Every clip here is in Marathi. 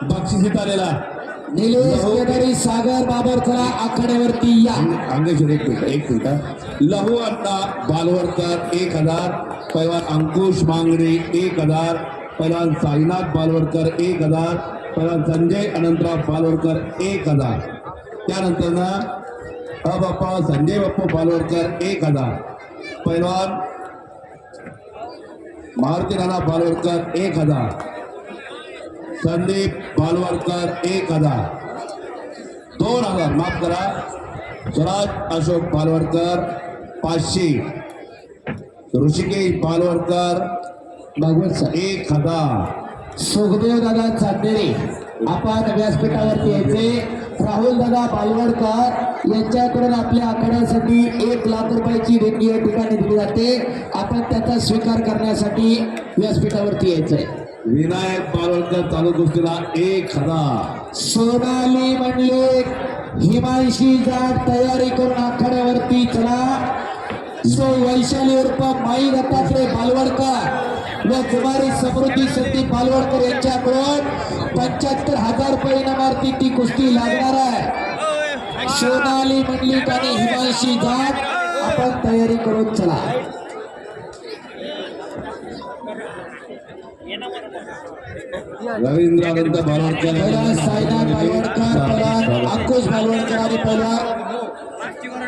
बक्षिसीत आलेला निलेश केदारी सागर बाबरकरा आखाड्यावरती या. अंगेश्वर एक मिनिट लहू अण्णा बालवडकर 1000, पैलवान अंकुश मांगरे 1000, पैलवान साईनाथ बालवडकर 1000, पैलवान संजय अनंतराव बालवडकर 1000. त्यानंतर ना बाप्पा संजय बाप्पू बालवडकर 1000, पैलवान मारुती नाना बालवडकर 1000, संदीप बालवडकर 1000, 2000 माफ करा स्वराज अशोक बालवडकर 500, ऋषिकेश बालवडकर भागवत 1000. सुखदेव दादा चांदेरे आपण व्यासपीठावरती यायचे. राहुल दादा बालवडकर यांच्याकडून आपल्या आखाड्यासाठी 1 लाख रुपयाची देणगी या ठिकाणी दिली जाते. आपण त्याचा स्वीकार करण्यासाठी व्यासपीठावरती यायचंय. विनायक बालवडकर चालू कुस्तीला 1000. सोनाली म्हणले हिमांशी जाट तयारी करून आखाड्यावरती चला. सो वैशाली उर्फ माई दत्तात्रय बालवडकर व कुमारी समृद्धी संदीप बालवडकर यांच्याकडून 75,000 रुपये इनामार्थी ती कुस्ती लागणार आहे. सोनाली मंडलिक आणि हिमांशी जाट आपण तयारी करून चला. रवींद्र अनंत बालवडकर, पहिला साईनाथ बालवडकर, पहिला अंकुश बालवडकर आणि पहिला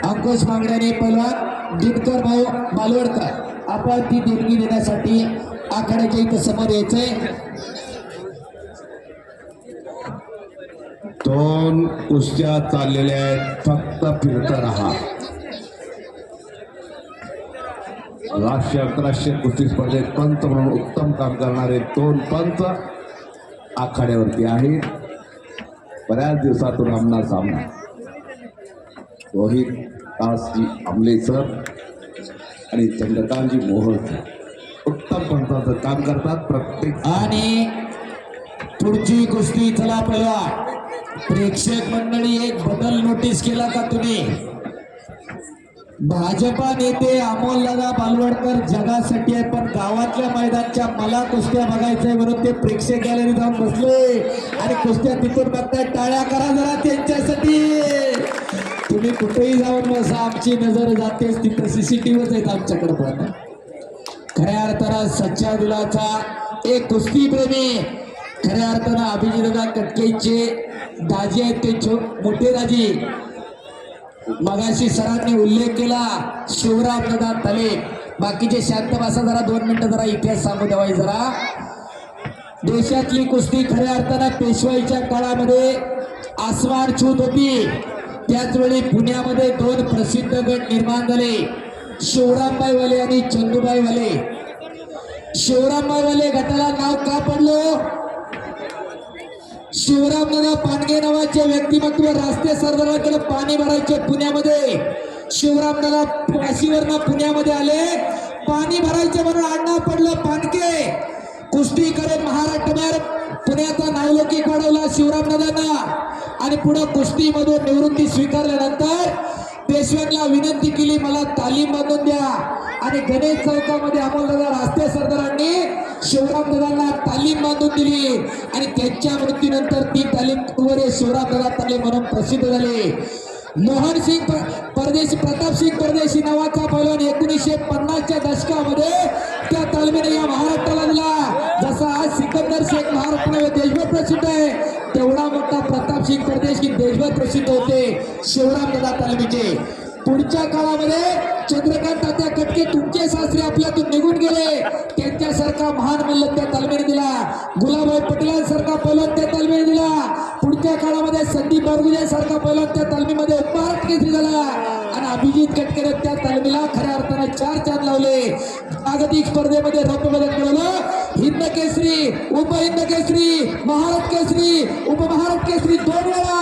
अंकुश मांगड्याने पहिला दिनकर भाऊ बालवडकर आपण ती देणगी देण्यासाठी आखाड्याच्या इथं समोर यायचंय. 2 कुस्त्या चाललेल्या आहेत, फक्त फिरत राहा. राष्ट्रीय आंतरराष्ट्रीय कुस्ती स्पर्धेत पंच म्हणून उत्तम काम करणारे 2 पंच आखाड्यावरती आहेत. बऱ्याच दिवसातून आमना सामना रोहित दासजी आमले सर आणि चंद्रकांतजी मोहोळ उत्तम पंचाचं काम करतात. प्रत्येक आणि पुढची कुस्ती चला. पहिला प्रेक्षक मंडळी एक बदल नोटीस केला का तुम्ही? भाजपा नेते अमोलदादा बालवडकर जगासाठी आहे, पण गावातल्या मैदानच्या मला कुस्त्या बघायचंय म्हणून ते प्रेक्षक गॅलरी जाऊन बसले आणि कुस्त्या तिथून बघताय. टाळ्या करा जरा त्यांच्यासाठी. तुम्ही कुठेही जाऊन बसा, आमची नजर जातेच तिथं. CCTVच आहेत आमच्याकडे. पण खऱ्या अर्थानं सच्चा दिलाचा एक कुस्ती प्रेमी, खऱ्या अर्थानं अभिजितदादा कटकेचे दाजी आहेत ते मोठे दाजी. मगाशी सरांनी उल्लेख केला शिवराम दादा तले. बाकीचे शांत बसा जरा 2 मिनिटं जरा इतिहास सांगू द्यावाय जरा. देशातली कुस्ती खऱ्या अर्थानं पेशवाईच्या काळामध्ये आसमान छूत होती. त्याचवेळी पुण्यामध्ये 2 प्रसिद्ध गट निर्माण झाले, शिवरामबाई वाले आणि चंदूबाई वाले. शिवरामबाई वाले गटाला नाव का पडलं? शिवरामदादा पानगे नावाचे व्यक्तिमत्व राष्ट्रीय सरदारांकडे पाणी भरायचे पुण्यामध्ये. शिवरामदादा काशीवरनं पुण्यामध्ये आले, पाणी भरायचे म्हणून आडनाव पडलं पानगे. कुस्ती करत महाराष्ट्रभर पुण्याचा नावलौकिक वाढवला शिवरामदादांना. आणि पुढे कुस्तीमधून निवृत्ती स्वीकारल्यानंतर पेशव्यांना विनंती केली मला तालीम बांधून द्या. आणि गणेश चौकामध्ये अमोलदादा राष्ट्रीय सरदारांनी शिवरामदादांना तालीम बांधून दिली. आणि त्यांच्या मृत्यूनंतर ती तालीम शिवरामदादा तालीम म्हणून प्रसिद्ध झाले. मोहनसिंग परदेशी, प्रतापसिंग परदेशी नावाचा पैलवान 1950च्या दशकामध्ये त्या तालमीने या महाराष्ट्राला दिला. जसा आज सिकंदर शेख महाराष्ट्राला देशभर प्रसिद्ध आहे, तेवढा मोठा प्रतापसिंग परदेशी देशभर प्रसिद्ध होते शिवरामदादा तालमीचे. पुढच्या काळामध्ये चंद्रकांत तात्या कटके तुमचे सासरे आपल्यातून निघून गेले, त्यांच्यासारखा महान मल्ल त्या तालमीने दिला. गुलाबभाई पटेलांसारखा पैलवान त्या तालमीने दिला. पुढच्या काळामध्ये संदीप बारगुजे सारखा पैलवान त्या तालमीमध्ये उपमहाराष्ट्र केसरी झाला. आणि अभिजित कटके त्या तालमीला खऱ्या अर्थाने 4 चांद लावले. जागतिक स्पर्धेमध्ये रौप्य पदक मिळवलं. हिंद केसरी, उपहिंद केसरी, महाराष्ट्र केसरी, उपमहाराष्ट्र केसरी 2 वेळा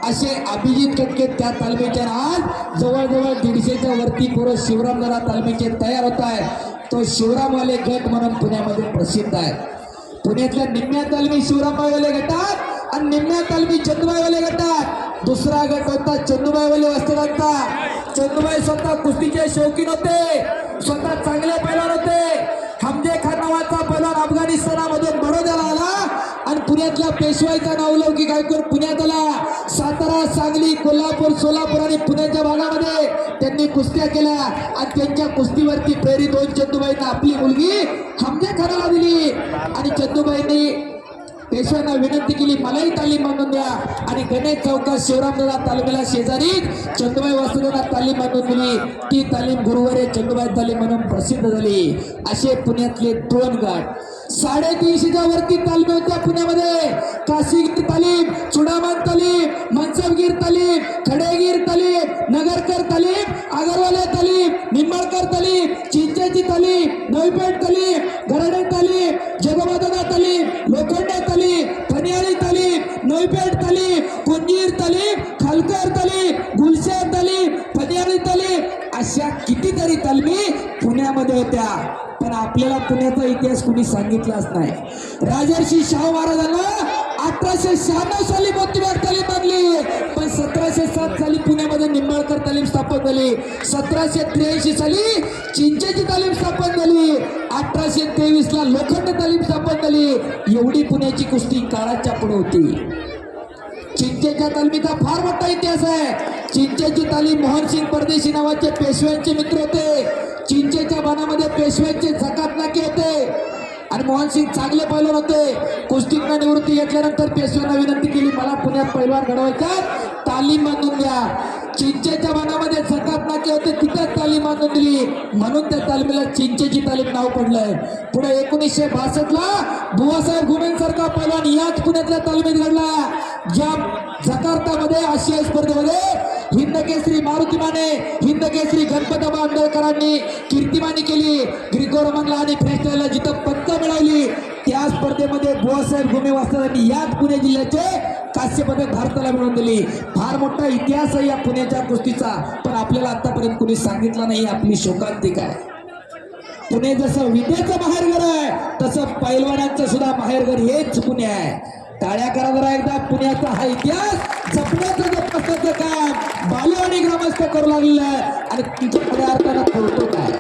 असे अभिजित कटके त्या तालमीच्या आज जवळजवळ 150च्या वरती पुरुष शिवरामदादा तालमीचे तयार होत आहे. तो शिवरामवाले गट म्हणून पुण्यामध्ये प्रसिद्ध आहे. पुण्यातल्या निम्म्या तालमी शिवरामवाले गटात आणि निम्म्या तालमी चंदूबाईवाले गटात. दुसरा गट होता चंदूबाईवाले वस्त्रांचा. चंदूबाई स्वतः कुस्तीचे शौकीन होते, स्वतः चांगले पैलवान होते. हमजे खान नावाचा पैलवान अफगाणिस्तानामधून बडोद्याला आला आणि पुण्यातल्या पेशवाईचा नावलौकिक ऐकून पुण्यात आला. सातारा, सांगली, कोल्हापूर, सोलापूर आणि पुण्याच्या भागामध्ये त्यांनी कुस्त्या केल्या आणि त्यांच्या कुस्तीवरती प्रेरित होऊन चंदूबाईंना आपली मुलगी हमजा खानाला दिली आणि चंदूबाईंनी पेशव्यांना विनंती केली मलाही तालीम बांधून द्या आणि गणेश चौकात शिवरामदादा तालमीला शेजारी चंदूबाई वासुदेवांना तालीम बांधून दिली. ती तालीम गुरुवारी चंदूबाई तालीम म्हणून प्रसिद्ध झाली. असे पुण्यातले 2 गट 350च्या वरती तालमी होत्या पुण्यामध्ये. काशीगीर तालीम, चुडामान तालीम, मनसबगीर तालीम, खडेगीर तालीम, नगरकर तालीम, अगरवाले तालीम, निंबाळकर तालीम, चिंचेची तालीम, नवीपेठ तालीम, गरडे तालीम, जगोबादादा तालीम, लोखंडे तालीम, पनियारी तालीम, नवीपेठ तालीम, कुंजीर तालीम, खालकर तालीम, गुलशेर तालीम, पनियारी तालीम अशा कितीतरी तालमी पुण्यामध्ये होत्या. पण आपल्याला पुण्याचा इतिहास कुणी सांगितलाच नाही. राजर्षी शाहू महाराजांना 1896 साली मोतीबाग तालीम बांधली, पण 1707 साली पुण्यामध्ये निंबाळकर तालीम स्थापन झाली. 1783 साली चिंचेची तालीम स्थापन झाली. 1823 ला लोखंड तालीम स्थापन झाली. एवढी पुण्याची कुस्ती काळाच्या पुढे होती. चिंचेच्या तालमीचा फार मोठा इतिहास आहे. चिंचेची तालीम मोहनसिंग परदेशी नावाचे पेशव्यांचे मित्र होते. चिंचेच्या बनामध्ये पेशव्यांचे जकात नाके होते आणि मोहनसिंग चांगले पैलवान होते. कुस्तीतनं निवृत्ती घेतल्यानंतर पेशव्यांना विनंती केली मला पुण्यात पैलवान घडवायचा, तालीम बांधून द्या. चिंचेच्या बनामध्ये जकात नाके होते, तिथेच तालीम बांधून दिली. म्हणून त्या तालमीला चिंचेची तालीम नाव पडलंय. पुढे 1962 ला बुवासाहेब घुमेंसारखा पैलवान याच पुण्यातल्या तालमीत घडला. ज्या जकार्तामध्ये आशियाई स्पर्धेमध्ये हिंद केसरी मारुती माने, हिंद केसरी गणपतबा आंबेडकरांनी कीर्तिमानी केली. ग्रिको रोमनला आणि फ्रीस्टाईलला जिथं पदकं मिळवली त्या स्पर्धेमध्ये बुवासाहेब घुमे वास्तवांनी याच पुणे जिल्ह्याचे कांस्य पदक भारताला मिळवून दिली. फार मोठा इतिहास आहे या पुण्याच्या कुस्तीचा, पण आपल्याला आतापर्यंत कुणी सांगितलं नाही. आपली शोकांतिक आहे. पुणे जसं विद्येचं माहेरघर आहे तसं पैलवानांचं सुद्धा माहेरघर हेच पुणे आहे. टाळ्या करा जरा एकदा. पुण्याचा हा इतिहास जपण्याचं जपण्याचं काम बाले आणि ग्रामस्थ करू लागलेलं आहे आणि तिच्या खऱ्या अर्थानं करतो काय.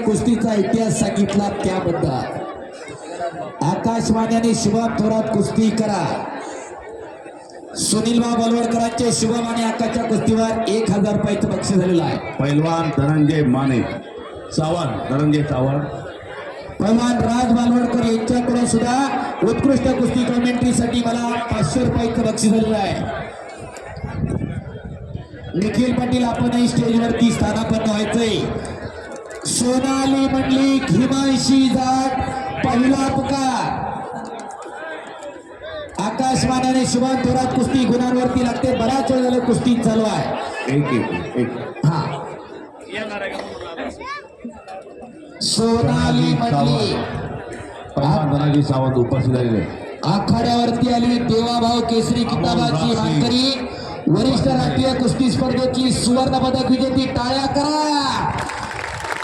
कुस्तीचा इतिहास सांगितला त्याबद्दल आकाशवाणी आणि शुभम थोरात कुस्ती करा. सुनील बलवडकरांचे शुभम आणि आकाशच्या कुस्तीवर 1000 रुपयाचं बक्षीस झालेलं आहे. पैलवान धनंजय माने सावंत, धनंजय सावंत, पैलवान राज बालवडकर यांच्याकडून सुद्धा उत्कृष्ट कुस्ती कमेंट्रीसाठी मला 500 रुपयाचं बक्षीस झालेलं आहे. निखिल पाटील आपणही स्टेजवरती स्थानापन्न व्हायचंय. सोनाली मंडलिक, हिमांशी जाट, पहिला पुकार. आकाशवाणी आणि शुभम थोरात कुस्ती गुणांवरती लागते. बराच वेळ झाला कुस्ती चालू आहे. एक हा सोनाली मंडलिक, पैलवान धनंजय सावंत उपस्थित झालेले. आखाड्यावरती आली देवाभाऊ केसरी किताबाची मानकरी, वरिष्ठ राष्ट्रीय कुस्ती स्पर्धेतली सुवर्ण पदक विजेती. टाळ्या करा.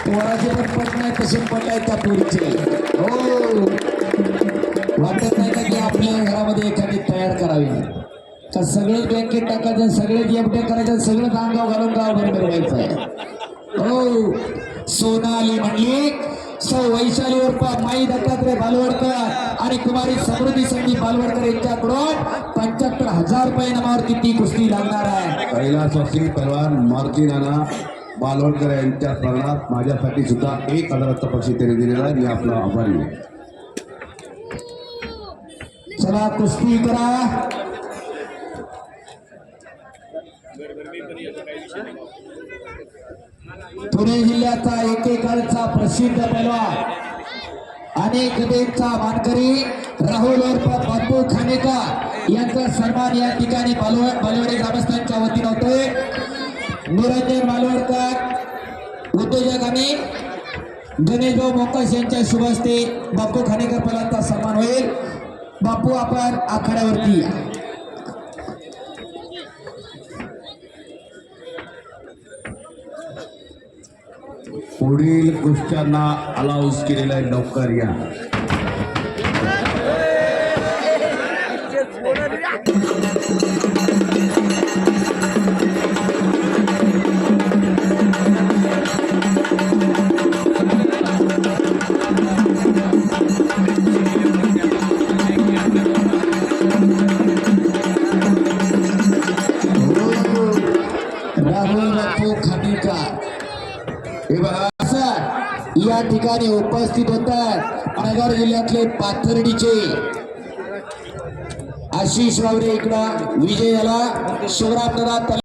पोराचे पण पट नाही तसे पट आहे त्या पोरीचे. हो, वाटत नाही का की आपल्या घरामध्ये एखादी तयार करावी तर सगळं बँकेत टाकायचं, सगळे जेवढे करायचं, सगळं गाव घालून गाव भर मिळवायचं आहे. हो, सोनाली मंडलिक, सौ वैशाली उर्फ माई दत्तात्रय बालवडकर आणि कुमारी समृद्धी संदीप बालवडकर यांच्याकडून 75,000 रुपये इनामावरती ती कुस्ती लागणार आहे. कैलासवासी पैलवान मारुती नाना बालवडकर यांच्या स्मरणात माझ्यासाठी सुद्धा 1000चं बक्षीस त्याने दिलेलं आहे. मी आपला आभारी आहे. चला कुस्ती करा. पुणे जिल्ह्याचा एकेकाळचा प्रसिद्ध पैलवान, अनेक गदेचा मानकरी राहुल उर्फ बापू खानेकर यांचा सन्मान या ठिकाणी बालवडे ग्रामस्थांच्या वतीने होतोय. निरंजन बालवडकर उद्योजक आणि गणेशभाऊ मोकाश यांच्या शुभ हस्ते बापू खानेकर पैलवानचा सन्मान होईल. बापू आपण आखाड्यावरती या. पुढील कुस्त्यांना अलाउन्स केलेला आहे, लवकर या. राहुल बापू खांडेकर हे बघा, या ठिकाणी उपस्थित होतात नगर जिल्ह्यातले पाथर्डीचे आशिष वावरे इकडं विजय झाला. शिवराम दादा